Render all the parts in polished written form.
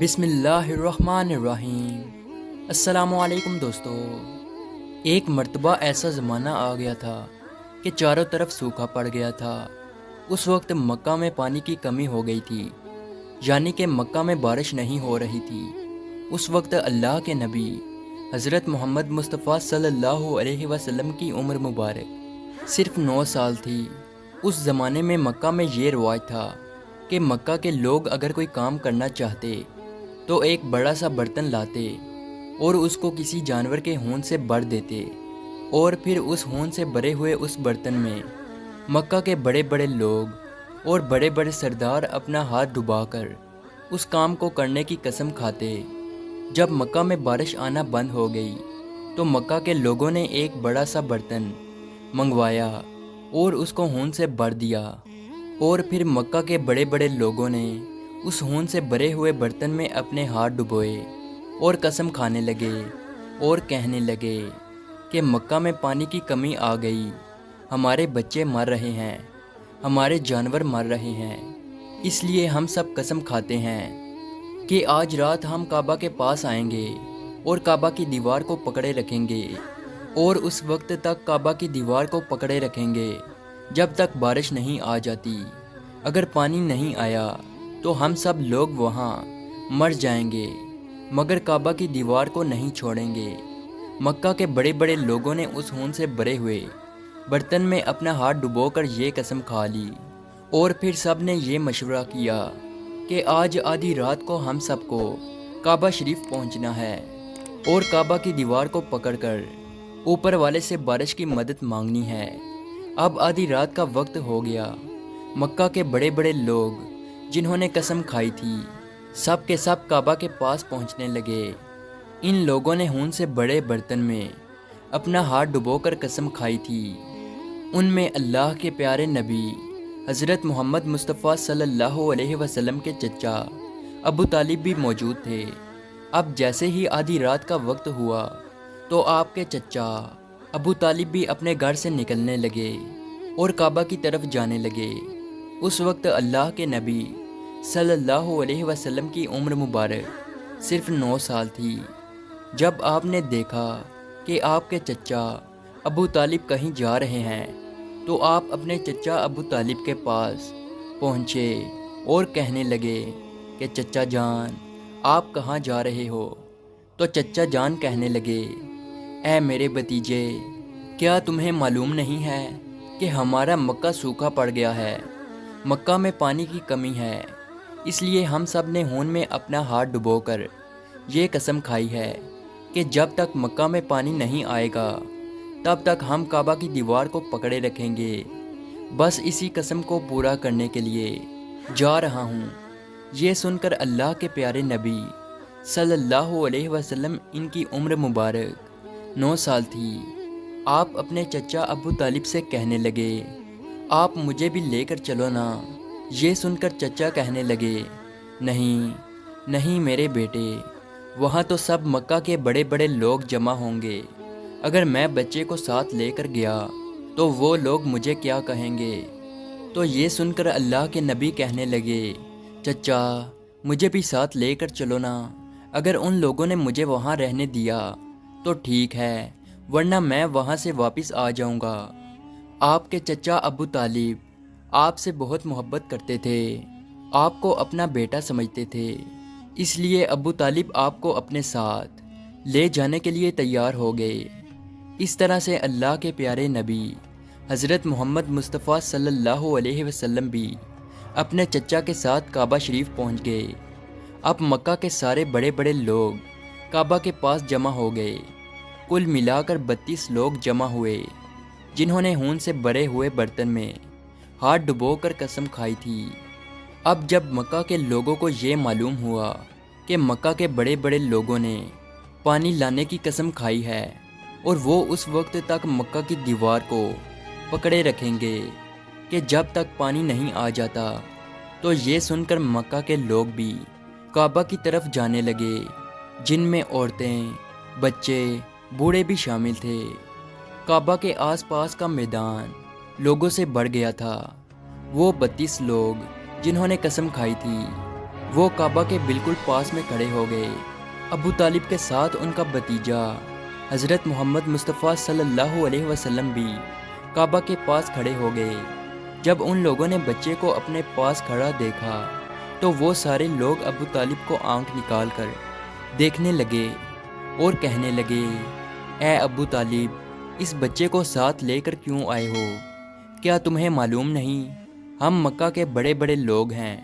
بسم اللہ الرحمن الرحیم۔ السلام علیکم دوستو۔ ایک مرتبہ ایسا زمانہ آ گیا تھا کہ چاروں طرف سوکھا پڑ گیا تھا۔ اس وقت مکہ میں پانی کی کمی ہو گئی تھی، یعنی کہ مکہ میں بارش نہیں ہو رہی تھی۔ اس وقت اللہ کے نبی حضرت محمد مصطفیٰ صلی اللہ علیہ وسلم کی عمر مبارک صرف 9 سال تھی۔ اس زمانے میں مکہ میں یہ رواج تھا کہ مکہ کے لوگ اگر کوئی کام کرنا چاہتے تو ایک بڑا سا برتن لاتے اور اس کو کسی جانور کے خون سے بھر دیتے، اور پھر اس خون سے بھرے ہوئے اس برتن میں مکہ کے بڑے بڑے لوگ اور بڑے بڑے سردار اپنا ہاتھ ڈبا کر اس کام کو کرنے کی قسم کھاتے۔ جب مکہ میں بارش آنا بند ہو گئی تو مکہ کے لوگوں نے ایک بڑا سا برتن منگوایا اور اس کو خون سے بھر دیا، اور پھر مکہ کے بڑے بڑے لوگوں نے اس خون سے بھرے ہوئے برتن میں اپنے ہاتھ ڈبوئے اور قسم کھانے لگے اور کہنے لگے کہ مکہ میں پانی کی کمی آ گئی، ہمارے بچے مر رہے ہیں، ہمارے جانور مر رہے ہیں، اس لیے ہم سب قسم کھاتے ہیں کہ آج رات ہم کعبہ کے پاس آئیں گے اور کعبہ کی دیوار کو پکڑے رکھیں گے، اور اس وقت تک کعبہ کی دیوار کو پکڑے رکھیں گے جب تک بارش نہیں آ جاتی۔ اگر پانی نہیں آیا تو ہم سب لوگ وہاں مر جائیں گے، مگر کعبہ کی دیوار کو نہیں چھوڑیں گے۔ مکہ کے بڑے بڑے لوگوں نے اس خون سے بھرے ہوئے برتن میں اپنا ہاتھ ڈبو کر یہ قسم کھا لی، اور پھر سب نے یہ مشورہ کیا کہ آج آدھی رات کو ہم سب کو کعبہ شریف پہنچنا ہے اور کعبہ کی دیوار کو پکڑ کر اوپر والے سے بارش کی مدد مانگنی ہے۔ اب آدھی رات کا وقت ہو گیا۔ مکہ کے بڑے بڑے لوگ جنہوں نے قسم کھائی تھی سب کے سب کعبہ کے پاس پہنچنے لگے۔ ان لوگوں نے خون سے بڑے برتن میں اپنا ہاتھ ڈبو کر قسم کھائی تھی۔ ان میں اللہ کے پیارے نبی حضرت محمد مصطفیٰ صلی اللہ علیہ وسلم کے چچا ابو طالب بھی موجود تھے۔ اب جیسے ہی آدھی رات کا وقت ہوا تو آپ کے چچا ابو طالب بھی اپنے گھر سے نکلنے لگے اور کعبہ کی طرف جانے لگے۔ اس وقت اللہ کے نبی صلی اللہ علیہ وسلم کی عمر مبارک صرف 9 سال تھی۔ جب آپ نے دیکھا کہ آپ کے چچا ابو طالب کہیں جا رہے ہیں تو آپ اپنے چچا ابو طالب کے پاس پہنچے اور کہنے لگے کہ چچا جان آپ کہاں جا رہے ہو؟ تو چچا جان کہنے لگے، اے میرے بھتیجے، کیا تمہیں معلوم نہیں ہے کہ ہمارا مکہ سوکھا پڑ گیا ہے، مکہ میں پانی کی کمی ہے، اس لیے ہم سب نے خون میں اپنا ہاتھ ڈبو کر یہ قسم کھائی ہے کہ جب تک مکہ میں پانی نہیں آئے گا تب تک ہم کعبہ کی دیوار کو پکڑے رکھیں گے۔ بس اسی قسم کو پورا کرنے کے لیے جا رہا ہوں۔ یہ سن کر اللہ کے پیارے نبی صلی اللہ علیہ وسلم، ان کی عمر مبارک 9 سال تھی، آپ اپنے چچا ابو طالب سے کہنے لگے، آپ مجھے بھی لے کر چلو نا۔ یہ سن کر چچا کہنے لگے، نہیں نہیں میرے بیٹے، وہاں تو سب مکہ کے بڑے بڑے لوگ جمع ہوں گے، اگر میں بچے کو ساتھ لے کر گیا تو وہ لوگ مجھے کیا کہیں گے؟ تو یہ سن کر اللہ کے نبی کہنے لگے، چچا مجھے بھی ساتھ لے کر چلو نا، اگر ان لوگوں نے مجھے وہاں رہنے دیا تو ٹھیک ہے، ورنہ میں وہاں سے واپس آ جاؤں گا۔ آپ کے چچا ابو طالب آپ سے بہت محبت کرتے تھے، آپ کو اپنا بیٹا سمجھتے تھے، اس لیے ابو طالب آپ کو اپنے ساتھ لے جانے کے لیے تیار ہو گئے۔ اس طرح سے اللہ کے پیارے نبی حضرت محمد مصطفیٰ صلی اللہ علیہ وسلم بھی اپنے چچا کے ساتھ کعبہ شریف پہنچ گئے۔ اب مکہ کے سارے بڑے بڑے لوگ کعبہ کے پاس جمع ہو گئے۔ کل ملا کر 32 لوگ جمع ہوئے جنہوں نے خون سے بھرے ہوئے برتن میں ہاتھ ڈبو کر قسم کھائی تھی۔ اب جب مکہ کے لوگوں کو یہ معلوم ہوا کہ مکہ کے بڑے بڑے لوگوں نے پانی لانے کی قسم کھائی ہے اور وہ اس وقت تک مکہ کی دیوار کو پکڑے رکھیں گے کہ جب تک پانی نہیں آ جاتا، تو یہ سن کر مکہ کے لوگ بھی کعبہ کی طرف جانے لگے، جن میں عورتیں، بچے، بوڑھے بھی شامل تھے۔ کعبہ کے آس پاس کا میدان لوگوں سے بھر گیا تھا۔ وہ 32 لوگ جنہوں نے قسم کھائی تھی وہ کعبہ کے بالکل پاس میں کھڑے ہو گئے۔ ابو طالب کے ساتھ ان کا بھتیجا حضرت محمد مصطفیٰ صلی اللہ علیہ وسلم بھی کعبہ کے پاس کھڑے ہو گئے۔ جب ان لوگوں نے بچے کو اپنے پاس کھڑا دیکھا تو وہ سارے لوگ ابو طالب کو آنکھ نکال کر دیکھنے لگے اور کہنے لگے، اے ابو طالب، اس بچے کو ساتھ لے کر کیوں آئے ہو؟ کیا تمہیں معلوم نہیں ہم مکہ کے بڑے بڑے لوگ ہیں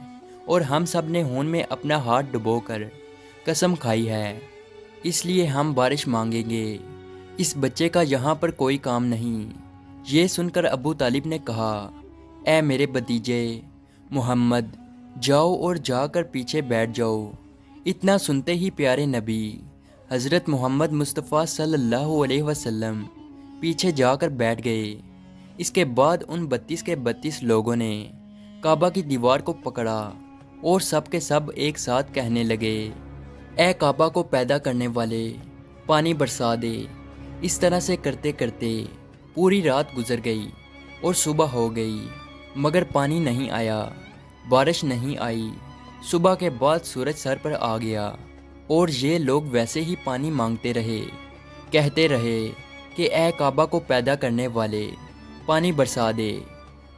اور ہم سب نے خون میں اپنا ہاتھ ڈبو کر قسم کھائی ہے، اس لیے ہم بارش مانگیں گے، اس بچے کا یہاں پر کوئی کام نہیں۔ یہ سن کر ابو طالب نے کہا، اے میرے بھتیجے محمد، جاؤ اور جا کر پیچھے بیٹھ جاؤ۔ اتنا سنتے ہی پیارے نبی حضرت محمد مصطفیٰ صلی اللہ علیہ وسلم پیچھے جا کر بیٹھ گئے۔ اس کے بعد ان 32 کے 32 لوگوں نے کعبہ کی دیوار کو پکڑا اور سب کے سب ایک ساتھ کہنے لگے، اے کعبہ کو پیدا کرنے والے، پانی برسا دے۔ اس طرح سے کرتے کرتے پوری رات گزر گئی اور صبح ہو گئی، مگر پانی نہیں آیا، بارش نہیں آئی۔ صبح کے بعد سورج سر پر آ گیا اور یہ لوگ ویسے ہی پانی مانگتے رہے، کہتے رہے کہ اے کعبہ کو پیدا کرنے والے، پانی برسا دے،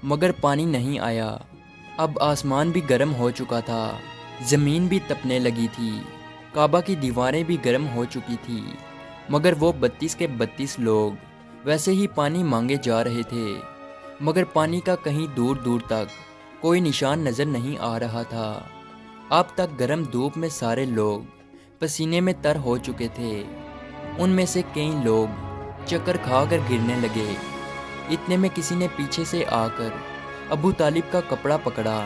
مگر پانی نہیں آیا۔ اب آسمان بھی گرم ہو چکا تھا، زمین بھی تپنے لگی تھی، کعبہ کی دیواریں بھی گرم ہو چکی تھی، مگر وہ 32 کے 32 لوگ ویسے ہی پانی مانگے جا رہے تھے، مگر پانی کا کہیں دور دور تک کوئی نشان نظر نہیں آ رہا تھا۔ اب تک گرم دھوپ میں سارے لوگ پسینے میں تر ہو چکے تھے، ان میں سے کئی لوگ چکر کھا کر گرنے لگے۔ اتنے میں کسی نے پیچھے سے آ کر ابو طالب کا کپڑا پکڑا۔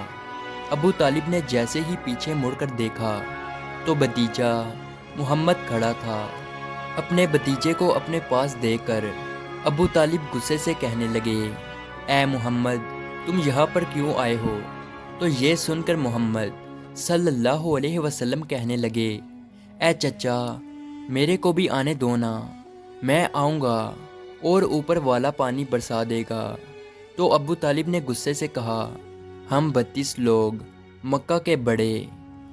ابو طالب نے جیسے ہی پیچھے مڑ کر دیکھا تو بھتیجا محمد کھڑا تھا۔ اپنے بھتیجے کو اپنے پاس دیکھ کر ابو طالب غصے سے کہنے لگے، اے محمد، تم یہاں پر کیوں آئے ہو؟ تو یہ سن کر محمد صلی اللہ علیہ وسلم کہنے لگے، اے چچا، میرے کو بھی آنے دو نا، میں آؤں گا اور اوپر والا پانی برسا دے گا۔ تو ابو طالب نے غصے سے کہا، ہم 32 لوگ مکہ کے بڑے،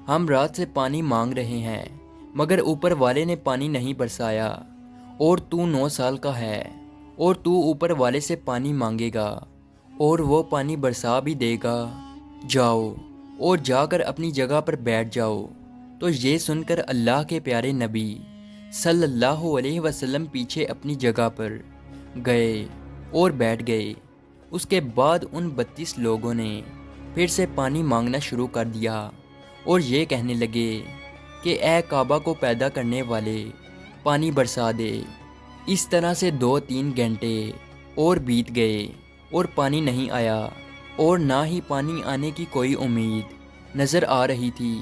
ہم رات سے پانی مانگ رہے ہیں، مگر اوپر والے نے پانی نہیں برسایا، اور تو 9 سال کا ہے اور تو اوپر والے سے پانی مانگے گا اور وہ پانی برسا بھی دے گا، جاؤ اور جا کر اپنی جگہ پر بیٹھ جاؤ۔ تو یہ سن کر اللہ کے پیارے نبی صلی اللہ علیہ وسلم پیچھے اپنی جگہ پر گئے اور بیٹھ گئے۔ اس کے بعد ان 32 لوگوں نے پھر سے پانی مانگنا شروع کر دیا اور یہ کہنے لگے کہ اے کعبہ کو پیدا کرنے والے، پانی برسا دے۔ اس طرح سے 2-3 گھنٹے اور بیت گئے اور پانی نہیں آیا، اور نہ ہی پانی آنے کی کوئی امید نظر آ رہی تھی۔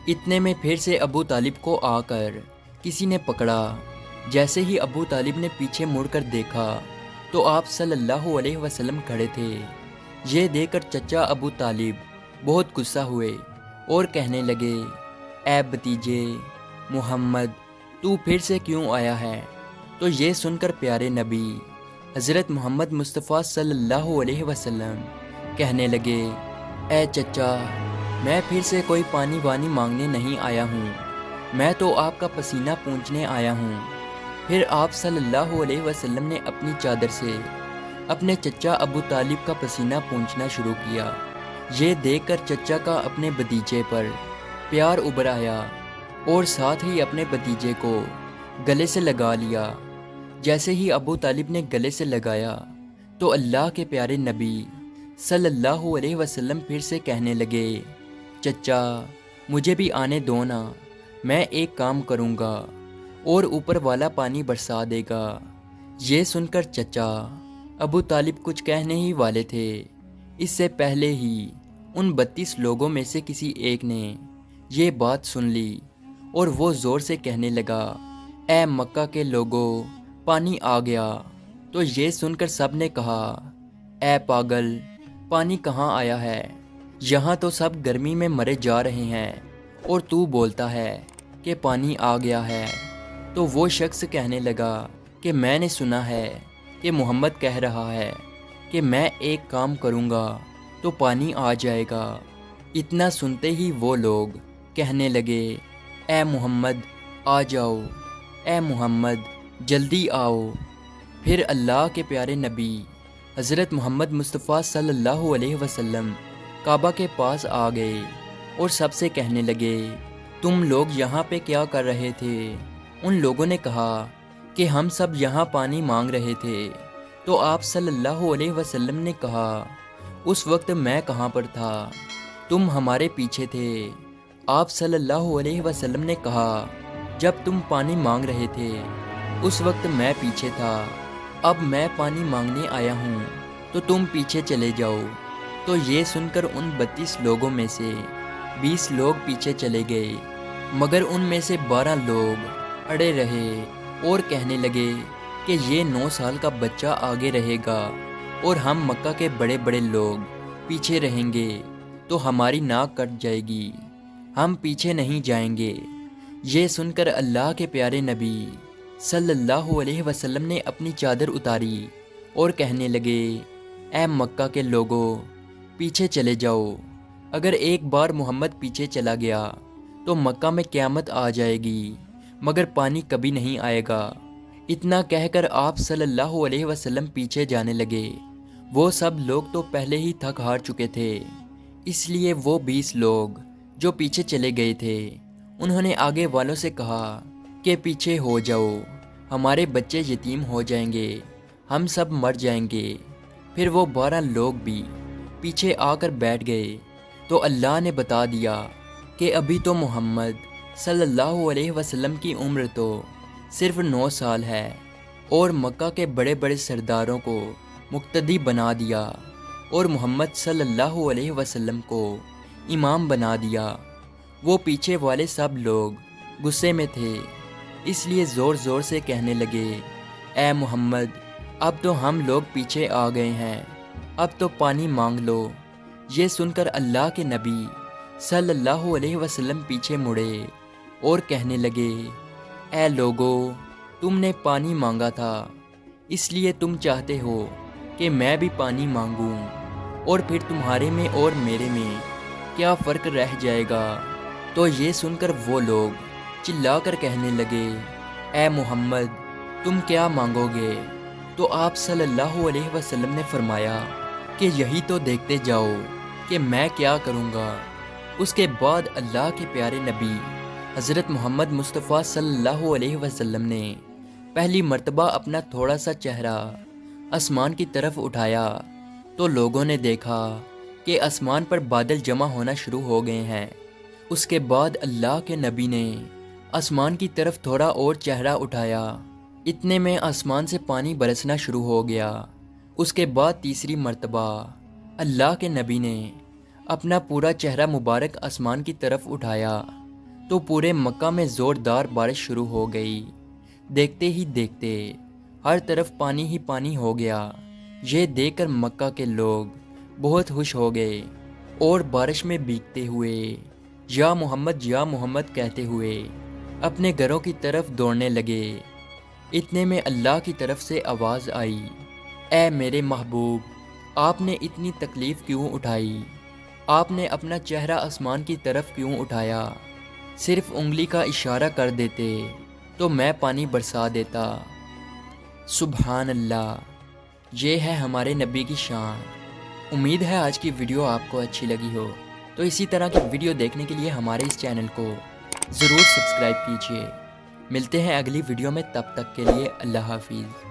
اتنے میں پھر سے ابو طالب کو آ کر کسی نے پکڑا۔ جیسے ہی ابو طالب نے پیچھے مڑ کر دیکھا تو آپ صلی اللہ علیہ وسلم کھڑے تھے۔ یہ دیکھ کر چچا ابو طالب بہت غصہ ہوئے اور کہنے لگے، اے بھتیجے محمد، تو پھر سے کیوں آیا ہے؟ تو یہ سن کر پیارے نبی حضرت محمد مصطفیٰ صلی اللہ علیہ وسلم کہنے لگے، اے چچا، میں پھر سے کوئی پانی وانی مانگنے نہیں آیا ہوں، میں تو آپ کا پسینہ پونچھنے آیا ہوں۔ پھر آپ صلی اللہ علیہ وسلم نے اپنی چادر سے اپنے چچا ابو طالب کا پسینہ پونچھنا شروع کیا۔ یہ دیکھ کر چچا کا اپنے بھتیجے پر پیار ابھر آیا اور ساتھ ہی اپنے بھتیجے کو گلے سے لگا لیا۔ جیسے ہی ابو طالب نے گلے سے لگایا تو اللہ کے پیارے نبی صلی اللہ علیہ وسلم پھر سے کہنے لگے، چچا، مجھے بھی آنے دو نا، میں ایک کام کروں گا اور اوپر والا پانی برسا دے گا۔ یہ سن کر چچا ابو طالب کچھ کہنے ہی والے تھے، اس سے پہلے ہی ان 32 لوگوں میں سے کسی ایک نے یہ بات سن لی اور وہ زور سے کہنے لگا، اے مکہ کے لوگوں، پانی آ گیا۔ تو یہ سن کر سب نے کہا، اے پاگل، پانی کہاں آیا ہے؟ یہاں تو سب گرمی میں مرے جا رہے ہیں اور تو بولتا ہے کہ پانی آ گیا ہے۔ تو وہ شخص کہنے لگا کہ میں نے سنا ہے کہ محمد کہہ رہا ہے کہ میں ایک کام کروں گا تو پانی آ جائے گا، اتنا سنتے ہی وہ لوگ کہنے لگے، اے محمد آ جاؤ، اے محمد جلدی آؤ۔ پھر اللہ کے پیارے نبی حضرت محمد مصطفیٰ صلی اللہ علیہ وسلم کعبہ کے پاس آ گئے اور سب سے کہنے لگے، تم لوگ یہاں پہ کیا کر رہے تھے؟ ان لوگوں نے کہا کہ ہم سب یہاں پانی مانگ رہے تھے۔ تو آپ صلی اللہ علیہ وسلم نے کہا، اس وقت میں کہاں پر تھا؟ تم ہمارے پیچھے تھے۔ آپ صلی اللہ علیہ وسلم نے کہا، جب تم پانی مانگ رہے تھے اس وقت میں پیچھے تھا، اب میں پانی مانگنے آیا ہوں تو تم پیچھے چلے جاؤ۔ تو یہ سن کر ان 32 لوگوں میں سے 20 لوگ پیچھے چلے گئے، مگر ان میں سے 12 لوگ اڑے رہے اور کہنے لگے کہ یہ 9 سال کا بچہ آگے رہے گا اور ہم مکہ کے بڑے بڑے لوگ پیچھے رہیں گے تو ہماری ناک کٹ جائے گی، ہم پیچھے نہیں جائیں گے۔ یہ سن کر اللہ کے پیارے نبی صلی اللہ علیہ وسلم نے اپنی چادر اتاری اور کہنے لگے، اے مکہ کے لوگوں پیچھے چلے جاؤ، اگر ایک بار محمد پیچھے چلا گیا تو مکہ میں قیامت آ جائے گی، مگر پانی کبھی نہیں آئے گا۔ اتنا کہہ کر آپ صلی اللہ علیہ وسلم پیچھے جانے لگے۔ وہ سب لوگ تو پہلے ہی تھک ہار چکے تھے، اس لیے وہ 20 لوگ جو پیچھے چلے گئے تھے انہوں نے آگے والوں سے کہا کہ پیچھے ہو جاؤ، ہمارے بچے یتیم ہو جائیں گے، ہم سب مر جائیں گے۔ پھر وہ 12 لوگ بھی پیچھے آ کر بیٹھ گئے تو اللہ نے بتا دیا کہ ابھی تو محمد صلی اللہ علیہ وسلم کی عمر تو صرف 9 سال ہے، اور مکہ کے بڑے بڑے سرداروں کو مقتدی بنا دیا اور محمد صلی اللہ علیہ وسلم کو امام بنا دیا۔ وہ پیچھے والے سب لوگ غصے میں تھے، اس لیے زور زور سے کہنے لگے، اے محمد اب تو ہم لوگ پیچھے آ گئے ہیں، اب تو پانی مانگ لو۔ یہ سن کر اللہ کے نبی صلی اللہ علیہ وسلم پیچھے مڑے اور کہنے لگے، اے لوگو تم نے پانی مانگا تھا، اس لیے تم چاہتے ہو کہ میں بھی پانی مانگوں، اور پھر تمہارے میں اور میرے میں کیا فرق رہ جائے گا؟ تو یہ سن کر وہ لوگ چلا کر کہنے لگے، اے محمد تم کیا مانگو گے؟ تو آپ صلی اللہ علیہ وسلم نے فرمایا کہ یہی تو دیکھتے جاؤ کہ میں کیا کروں گا۔ اس کے بعد اللہ کے پیارے نبی حضرت محمد مصطفیٰ صلی اللہ علیہ وسلم نے پہلی مرتبہ اپنا تھوڑا سا چہرہ آسمان کی طرف اٹھایا تو لوگوں نے دیکھا کہ آسمان پر بادل جمع ہونا شروع ہو گئے ہیں۔ اس کے بعد اللہ کے نبی نے آسمان کی طرف تھوڑا اور چہرہ اٹھایا، اتنے میں آسمان سے پانی برسنا شروع ہو گیا۔ اس کے بعد تیسری مرتبہ اللہ کے نبی نے اپنا پورا چہرہ مبارک آسمان کی طرف اٹھایا تو پورے مکہ میں زوردار بارش شروع ہو گئی۔ دیکھتے ہی دیکھتے ہر طرف پانی ہی پانی ہو گیا۔ یہ دیکھ کر مکہ کے لوگ بہت خوش ہو گئے اور بارش میں بھیگتے ہوئے یا محمد کہتے ہوئے اپنے گھروں کی طرف دوڑنے لگے۔ اتنے میں اللہ کی طرف سے آواز آئی، اے میرے محبوب آپ نے اتنی تکلیف کیوں اٹھائی؟ آپ نے اپنا چہرہ آسمان کی طرف کیوں اٹھایا؟ صرف انگلی کا اشارہ کر دیتے تو میں پانی برسا دیتا۔ سبحان اللہ، یہ ہے ہمارے نبی کی شان۔ امید ہے آج کی ویڈیو آپ کو اچھی لگی ہو، تو اسی طرح کی ویڈیو دیکھنے کے لیے ہمارے اس چینل کو ضرور سبسکرائب کیجیے۔ ملتے ہیں اگلی ویڈیو میں، تب تک کے لیے اللہ حافظ۔